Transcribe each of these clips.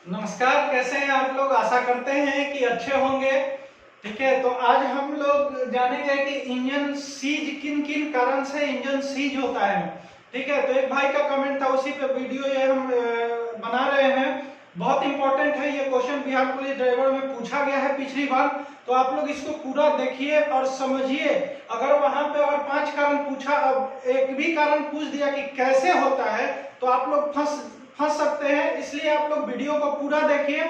नमस्कार, कैसे हैं आप लोग। आशा करते हैं कि अच्छे होंगे। ठीक है, तो आज हम लोग जानेंगे कि इंजन सीज किन किन कारण से इंजन सीज होता है। ठीक है, तो एक भाई का कमेंट था, उसी पे वीडियो ये हम बना रहे हैं। बहुत इंपॉर्टेंट है ये क्वेश्चन, बिहार पुलिस ड्राइवर में पूछा गया है पिछली बार। तो आप लोग इसको पूरा देखिए और समझिए। अगर वहां पे अगर 5 कारण पूछा, अब एक भी कारण पूछ दिया कि कैसे होता है, तो आप लोग फंस सकते हैं। इसलिए आप लोग वीडियो को पूरा देखिए।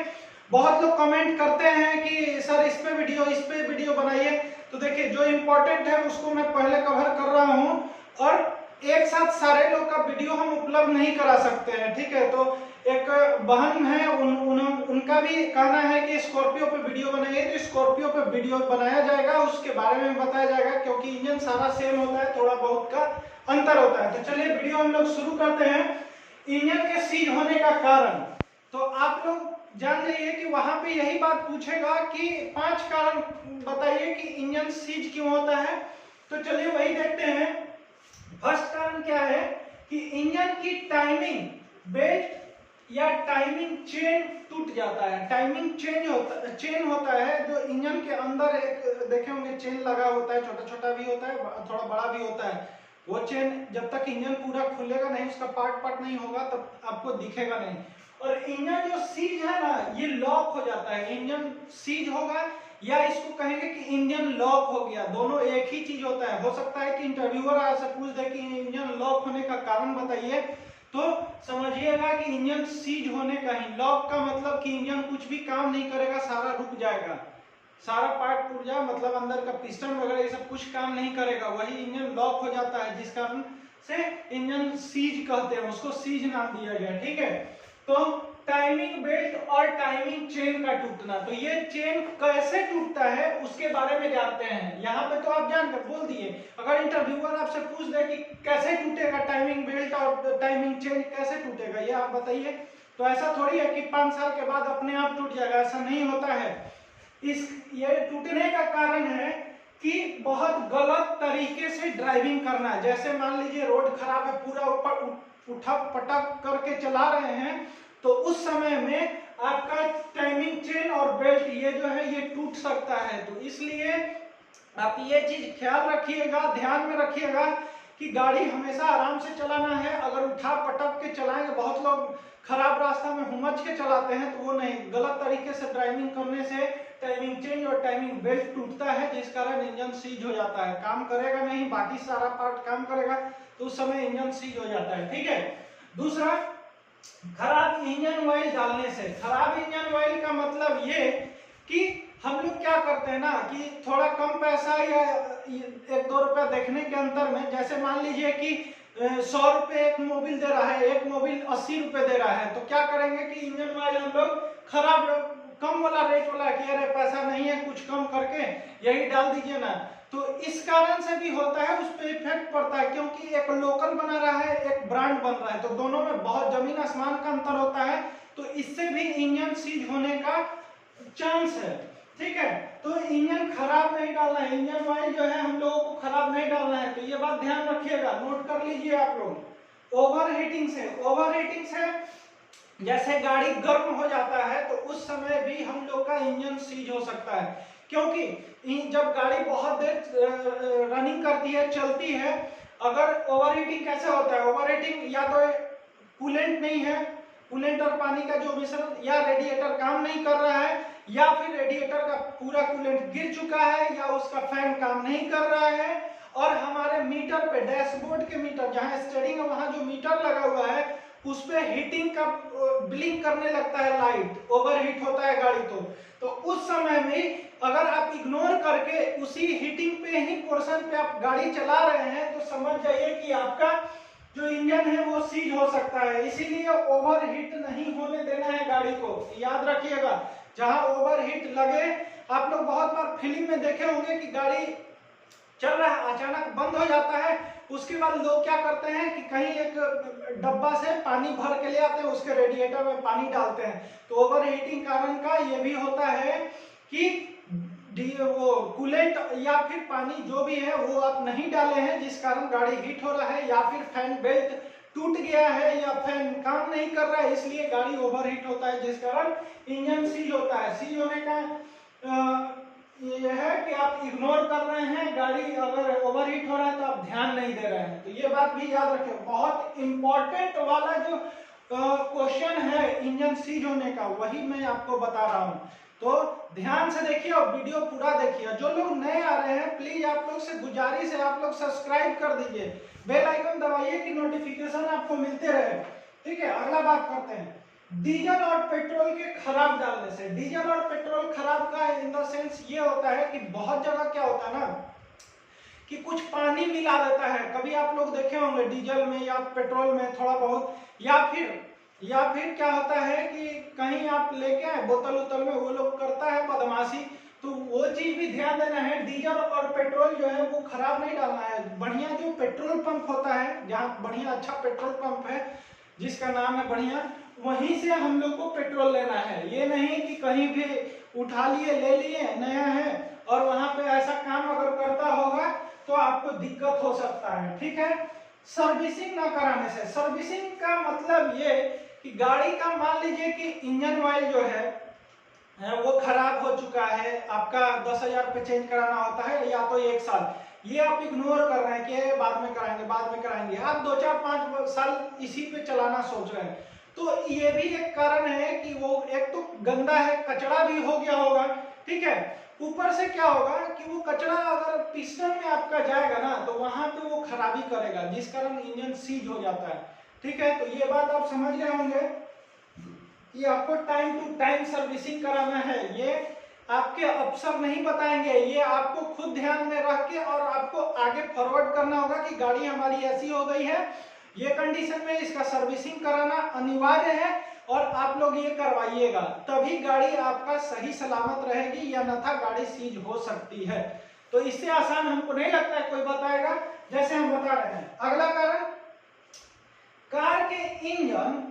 बहुत लोग कमेंट करते हैं कि सर इस पे वीडियो बनाइए। तो देखिए, जो इम्पोर्टेंट है उसको मैं पहले कवर कर रहा हूं, और एक साथ सारे लोग का वीडियो हम उपलब्ध नहीं करा सकते हैं। ठीक है, तो एक बहन है, उनका भी कहना है कि स्कॉर्पियो पे वीडियो बनाइए, तो स्कॉर्पियो पे वीडियो बनाया जाएगा, उसके बारे में बताया जाएगा, क्योंकि इंजन सारा सेम होता है, थोड़ा बहुत का अंतर होता है। तो चलिए वीडियो हम लोग शुरू करते हैं। इंजन के सीज होने का कारण, तो आप लोग जान जाइए कि वहां पे यही बात पूछेगा कि 5 कारण बताइए कि इंजन सीज क्यों होता है। तो चलिए वही देखते हैं। फर्स्ट कारण क्या है कि इंजन की टाइमिंग बेल्ट या टाइमिंग चेन टूट जाता है। टाइमिंग चेन होता है जो इंजन के अंदर एक देखे होंगे चेन लगा होता है, छोटा छोटा भी होता है, थोड़ा बड़ा भी होता है। वो चेन जब तक इंजन पूरा खुलेगा नहीं, उसका पार्ट पार्ट नहीं होगा, तब आपको दिखेगा नहीं। और इंजन जो सीज है ना, ये लॉक हो जाता है। इंजन सीज होगा या इसको कहेंगे कि इंजन लॉक हो गया, दोनों एक ही चीज होता है। हो सकता है कि इंटरव्यूअर आपसे पूछ दे कि इंजन लॉक होने का कारण बताइए, तो समझिएगा कि इंजन सीज होने का ही। लॉक का मतलब कि इंजन कुछ भी काम नहीं करेगा, सारा रुक जाएगा, सारा पार्ट टूट जाए, मतलब अंदर का पिस्टन वगैरह ये सब कुछ काम नहीं करेगा, वही इंजन लॉक हो जाता है, जिस कारण से इंजन सीज कहते हैं, उसको सीज नाम दिया गया। ठीक है, तो टाइमिंग बेल्ट और टाइमिंग चेन का टूटना, तो ये चेन कैसे टूटता है उसके बारे में जानते हैं। यहाँ पे तो आप जानकर बोल दिए। अगर इंटरव्यूअर आपसे पूछ दे कि कैसे टूटेगा टाइमिंग बेल्ट और टाइमिंग चेन, कैसे टूटेगा ये आप बताइए, तो ऐसा थोड़ी है कि 5 साल के बाद अपने आप टूट जाएगा, ऐसा नहीं होता है। ये टूटने का कारण है कि बहुत गलत तरीके से ड्राइविंग करना है। जैसे मान लीजिए रोड खराब है, पूरा ऊपर उठक पटक करके चला रहे हैं, तो उस समय में आपका टाइमिंग चेन और बेल्ट ये जो है ये टूट सकता है। तो इसलिए आप ये चीज ख्याल रखिएगा, ध्यान में रखिएगा कि गाड़ी हमेशा आराम से चलाना है। अगर उठा पटक के चलाएंगे, बहुत लोग खराब रास्ता में हुमच के चलाते हैं, तो वो नहीं, गलत तरीके से ड्राइविंग करने से टाइमिंग चेन और टाइमिंग बेल्ट टूटता है, जिस कारण इंजन सीज हो जाता है। काम करेगा नहीं, बाकी सारा पार्ट काम करेगा, तो उस समय इंजन सीज हो जाता है। ठीक है, दूसरा, खराब इंजन ऑयल डालने से। खराब इंजन ऑयल का मतलब ये कि हम लोग क्या करते हैं ना कि थोड़ा कम पैसा या 1-2 रुपया देखने के अंतर में, जैसे मान लीजिए कि 100 रुपए एक मोबिल दे रहा है, एक मोबिल 80 रुपए दे रहा है, तो क्या करेंगे कि इंजन ऑयल हम लोग खराब कम वाला रेट वाला कि अरे पैसा नहीं है, कुछ कम करके यही डाल दीजिए ना। तो इस कारण से भी होता है, उस पर इफेक्ट पड़ता है, क्योंकि एक लोकल बना रहा है, एक ब्रांड बन रहा है, तो दोनों में बहुत जमीन आसमान का अंतर होता है। तो इससे भी इंजन सीज होने का चांस है। ठीक है, तो इंजन खराब नहीं डालना है, इंजन ऑयल जो है हम लोगों को खराब नहीं डालना है। तो ये बात ध्यान रखिएगा, नोट कर लीजिए आप लोग। ओवरहीटिंग से जैसे गाड़ी गर्म हो जाता है, तो उस समय भी हम लोग का इंजन सीज हो सकता है। क्योंकि जब गाड़ी बहुत देर रनिंग करती है, चलती है, अगर ओवरहीटिंग कैसे होता है, ओवरहीटिंग या तो कूलेंट नहीं है, कूलेंट और पानी का जो मिश्रण, या रेडिएटर काम नहीं कर रहा है, या फिर रेडिएटर का पूरा कूलेंट गिर चुका है, या उसका फैन काम नहीं कर रहा है, और हमारे मीटर पे, डैशबोर्ड के मीटर जहां स्टीयरिंग है वहां जो मीटर लगा हुआ है, उस पे हीटिंग का ब्लिंक करने लगता है, लाइट ओवरहीट होता है गाड़ी। तो उस समय में अगर आप इग्नोर करके उसी हीटिंग पे ही पोर्शन पे आप गाड़ी चला रहे हैं, तो समझ जाइए कि आपका जो इंजन है वो सीज हो सकता है। इसीलिए ओवरहीट नहीं होने देना है गाड़ी को, याद रखिएगा। जहां ओवरहीट लगे, आप लोग बहुत बार फिल्म में देखे होंगे कि गाड़ी चल रहा है, अचानक बंद हो जाता है, उसके बाद लोग क्या करते हैं कि कहीं एक डब्बा से पानी भर के ले आते हैं, उसके रेडिएटर में पानी डालते हैं। तो ओवरहीटिंग कारण का ये भी होता है कि वो कूलेंट या फिर पानी जो भी है वो आप नहीं डाले हैं, जिस कारण गाड़ी हीट हो रहा है, या फिर फैन बेल्ट टूट गया है या फैन काम नहीं कर रहा है, इसलिए गाड़ी ओवरहीट होता है, जिस कारण इंजन सीज होता है। सीज होने का ये है कि आप इग्नोर कर रहे हैं, गाड़ी अगर ओवरहीट हो रहा है तो आप ध्यान नहीं दे रहे हैं। तो ये बात भी याद रखें, बहुत इंपॉर्टेंट वाला जो क्वेश्चन है इंजन सीज होने का, वही मैं आपको बता रहा हूँ। तो ध्यान से देखिए और वीडियो पूरा देखिए। जो लोग नए आ रहे हैं प्लीज आप लोग से गुजारिश है, आप लोग सब्सक्राइब कर दीजिए, बेल आइकन दबाइए कि नोटिफिकेशन आपको मिलते रहे। ठीक है, अगला बात करते हैं डीजल और पेट्रोल के खराब डालने से। डीजल और पेट्रोल खराब का इन द सेंस ये होता है कि बहुत जगह क्या होता है ना कि कुछ पानी मिला देता है। कभी आप लोग देखे होंगे डीजल में या पेट्रोल में थोड़ा बहुत, या फिर क्या होता है कि कहीं आप लेके आए बोतल उतल में, वो लोग करता है बदमाशी, तो वो चीज भी ध्यान देना है। डीजल और पेट्रोल जो है वो खराब नहीं डालना है। बढ़िया जो पेट्रोल पंप होता है, जहाँ बढ़िया अच्छा पेट्रोल पंप है जिसका नाम है बढ़िया, वहीं से हम लोग को पेट्रोल लेना है। ये नहीं कि कहीं भी उठा लिए ले लिए नया है और वहां पे ऐसा काम अगर करता होगा तो आपको दिक्कत हो सकता है। ठीक है, सर्विसिंग ना कराने से। सर्विसिंग का मतलब ये कि गाड़ी का मान लीजिए कि इंजन ऑयल जो है वो खराब हो चुका है, आपका 10,000 पे चेंज कराना होता है या तो 1 साल, ये आप इग्नोर कर रहे हैं कि बाद में कराएंगे बाद में कराएंगे, आप 2-4-5 साल इसी पे चलाना सोच रहे हैं। तो ये भी एक कारण है कि वो एक तो गंदा है, कचरा भी हो गया होगा। ठीक है, ऊपर से क्या होगा कि वो कचरा अगर पिस्टन में आपका जाएगा ना तो वहां पे वो खराबी करेगा, जिस कारण इंजन सीज हो जाता है। ठीक है, तो ये बात आप समझ गए होंगे कि आपको टाइम टू टाइम सर्विसिंग कराना है। ये आपके अफसर नहीं बताएंगे, ये आपको खुद ध्यान में रख के और आपको आगे फॉरवर्ड करना होगा कि गाड़ी हमारी ऐसी हो गई है, ये कंडीशन में इसका सर्विसिंग कराना अनिवार्य है और आप लोग ये करवाइएगा, तभी गाड़ी आपका सही सलामत रहेगी, या अन्यथा गाड़ी सीज हो सकती है। तो इससे आसान हमको नहीं लगता है कोई बताएगा, जैसे हम बता रहे हैं। अगला कारण, कार के इंजन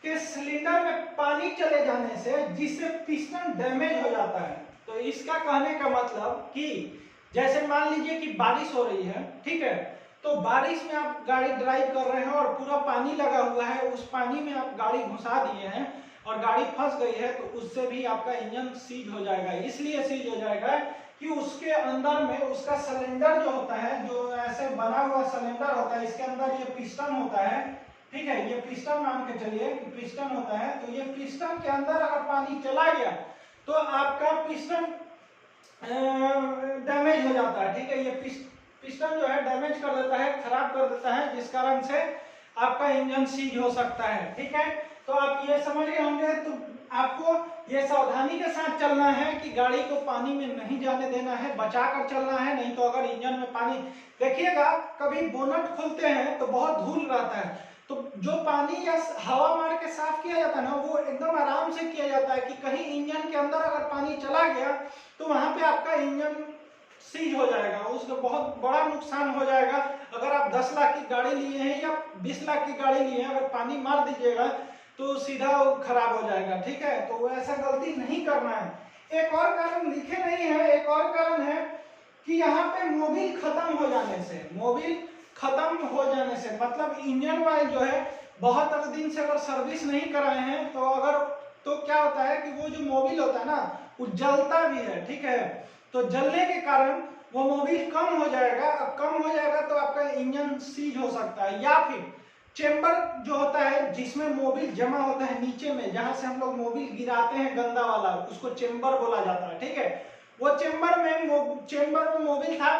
के सिलेंडर में पानी चले जाने से जिससे पिस्टन डैमेज हो जाता है। तो इसका कहने का मतलब कि जैसे मान लीजिए कि बारिश हो रही है, ठीक है, तो बारिश में आप गाड़ी ड्राइव कर रहे हैं और पूरा पानी लगा हुआ है, उस पानी में आप गाड़ी घुसा दिए हैं और गाड़ी फंस गई है, तो उससे भी आपका इंजन सीज हो जाएगा। इसलिए सीज हो जाएगा कि उसके अंदर में उसका सिलेंडर जो होता है, जो ऐसे बना हुआ सिलेंडर होता है, इसके अंदर ये पिस्टन होता है। ठीक है, ये पिस्टन मान के चलिए कि पिस्टन होता है, तो ये पिस्टन के अंदर अगर पानी चला गया तो आपका पिस्टन डैमेज हो जाता है। ठीक है, ये पिस्टन जो है डैमेज कर देता है, खराब कर देता है, जिस कारण से आपका इंजन सीज हो सकता है। ठीक है, तो आप ये समझ गए होंगे। तो आपको ये सावधानी के साथ चलना है कि गाड़ी को पानी में नहीं जाने देना है, बचा कर चलना है, नहीं तो अगर इंजन में पानी, देखिएगा कभी बोनट खोलते हैं तो बहुत धूल रहता है, तो जो पानी या हवा मार के साफ किया जाता है ना, वो एकदम आराम से किया जाता है कि कहीं इंजन के अंदर अगर पानी चला गया तो वहां पे आपका इंजन सीज हो जाएगा, उसका बहुत बड़ा नुकसान हो जाएगा। अगर आप 10 लाख की गाड़ी लिए हैं या 20 लाख की गाड़ी लिए हैं, अगर पानी मार दीजिएगा तो सीधा खराब हो जाएगा। ठीक है, तो ऐसा गलती नहीं करना है। एक और कारण लिखे नहीं है, एक और कारण है कि यहाँ पे मोबिल खत्म हो जाने से, मोबिल खत्म हो जाने से मतलब इंजन ऑयल जो है बहुत दिन से अगर सर्विस नहीं कराए हैं तो क्या होता है कि वो जो मोबिल होता है ना वो जलता भी है। ठीक है, तो जलने के कारण वो मोबिल कम हो जाएगा, कम हो जाएगा तो आपका इंजन सीज हो सकता है। या फिर चेंबर जो होता है जिसमें मोबिल जमा होता है नीचे में, जहां से हम लोग मोबिल गिराते हैं गंदा वाला, उसको चेंबर बोला जाता है। ठीक है, वो चेंबर में मोबिल था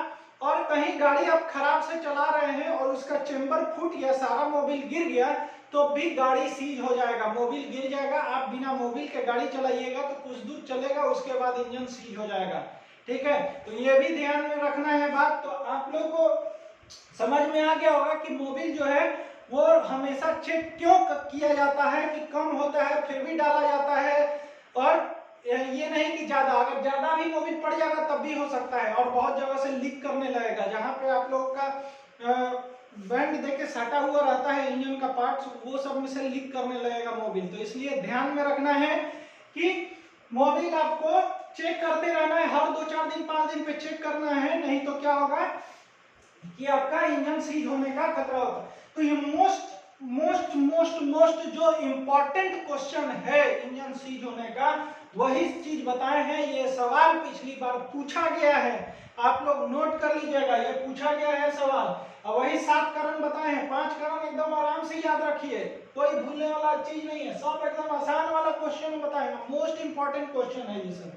और कहीं गाड़ी आप खराब से चला रहे हैं और उसका चेंबर फूट गया, सारा मोबिल गिर गया, तो भी गाड़ी सीज हो जाएगा, मोबिल गिर जाएगा। आप बिना मोबिल के गाड़ी चलाइएगा तो कुछ दूर चलेगा, उसके बाद इंजन सीज हो जाएगा। ठीक है, तो ये भी ध्यान में रखना है बात। तो आप लोग को समझ में आ गया होगा कि मोबिल जो है वो हमेशा चेक क्यों किया जाता है, कि कम होता है फिर भी डाला जाता है, और ये नहीं कि ज्यादा, अगर ज्यादा भी मोबिल पड़ जाएगा तब भी हो सकता है, और बहुत जगह से लीक करने लगेगा। जहां पे आप लोग का बैंड देके सटा हुआ रहता है इंजन का पार्ट्स, वो सब में से लीक करने लगेगा मोबिल। तो इसलिए ध्यान में रखना है कि मोबिल आपको चेक करते रहना है, हर 2-4 दिन 5 दिन पे चेक करना है, नहीं तो क्या होगा कि आपका इंजन सीज होने का खतरा होता है। तो ये मोस्ट जो इम्पोर्टेंट क्वेश्चन है इंजन सीज होने का, वही चीज बताए हैं। ये सवाल पिछली बार पूछा गया है, आप लोग नोट कर लीजिएगा, ये पूछा गया है सवाल। और वही 7 कारण बताए हैं, 5 कारण एकदम आराम से याद रखिए, कोई भूलने वाला चीज नहीं है, सब एकदम आसान वाला क्वेश्चन बताएगा। मोस्ट इंपॉर्टेंट क्वेश्चन है ये सब,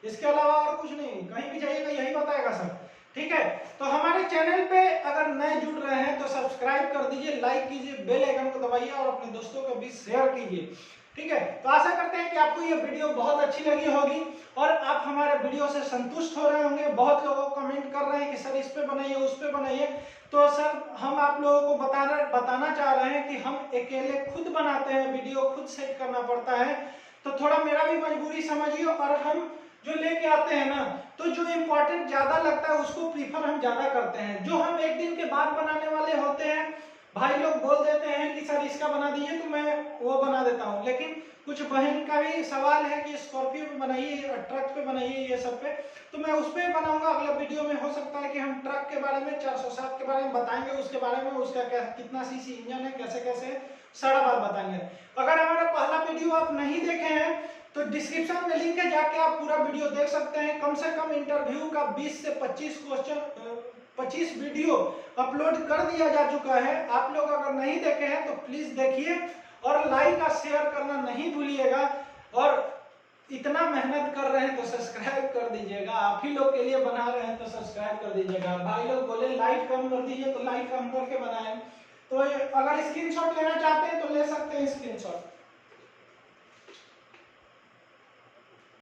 इसके अलावा और कुछ नहीं, कहीं भी जाइएगा यही बताएगा सर। ठीक है, तो हमारे चैनल पे अगर नए जुड़ रहे हैं तो सब्सक्राइब कर दीजिए, लाइक कीजिए, बेल आइकन को दबाइए और अपने दोस्तों को भी शेयर कीजिए। ठीक है, तो आशा करते हैं कि आपको ये वीडियो बहुत अच्छी लगी होगी और आप हमारे वीडियो से संतुष्ट हो रहे होंगे। बहुत लोग कमेंट कर रहे हैं कि सर इस पे बनाइए, उस पे बनाइए, तो सर हम आप लोगों को बताना चाह रहे हैं कि हम अकेले खुद बनाते हैं, वीडियो खुद सेट करना पड़ता है, तो थोड़ा मेरा भी मजबूरी समझिए। और हम जो लेके आते हैं ना, तो जो इम्पोर्टेंट ज्यादा लगता है उसको प्रीफर हम ज्यादा करते हैं। जो हम एक दिन के बाद बनाने वाले होते हैं, भाई लोग बोल देते हैं कि सर इसका बना दीजिए, तो मैं वो बना देता हूँ। लेकिन कुछ बहन का भी सवाल है कि स्कॉर्पियो पे बनाइए, ट्रक पे बनाइए, ये सब पे, तो मैं उस पर बनाऊंगा अगला वीडियो में। हो सकता है कि हम ट्रक के बारे में 407 के बारे में बताएंगे, उसके बारे में, उसका कितना सीसी इंजन है, कैसे कैसे सारा बात बताएंगे। अगर हमारा पहला वीडियो आप नहीं देखे हैं तो डिस्क्रिप्शन में लिंक है, जाके आप पूरा वीडियो देख सकते हैं। कम से कम इंटरव्यू का 20 से 25 क्वेश्चन 25 वीडियो अपलोड कर दिया जा चुका है। आप लोग अगर नहीं देखे हैं तो प्लीज देखिए और लाइक और शेयर करना नहीं भूलिएगा। और इतना मेहनत कर रहे हैं तो सब्सक्राइब कर दीजिएगा, आप ही लोग के लिए बना रहे हैं तो सब्सक्राइब कर दीजिएगा। भाई लोग बोले लाइक कम कर दीजिए, तो लाइक कम करके बनाएं। तो अगर स्क्रीनशॉट लेना चाहते हैं तो ले सकते हैं स्क्रीनशॉट।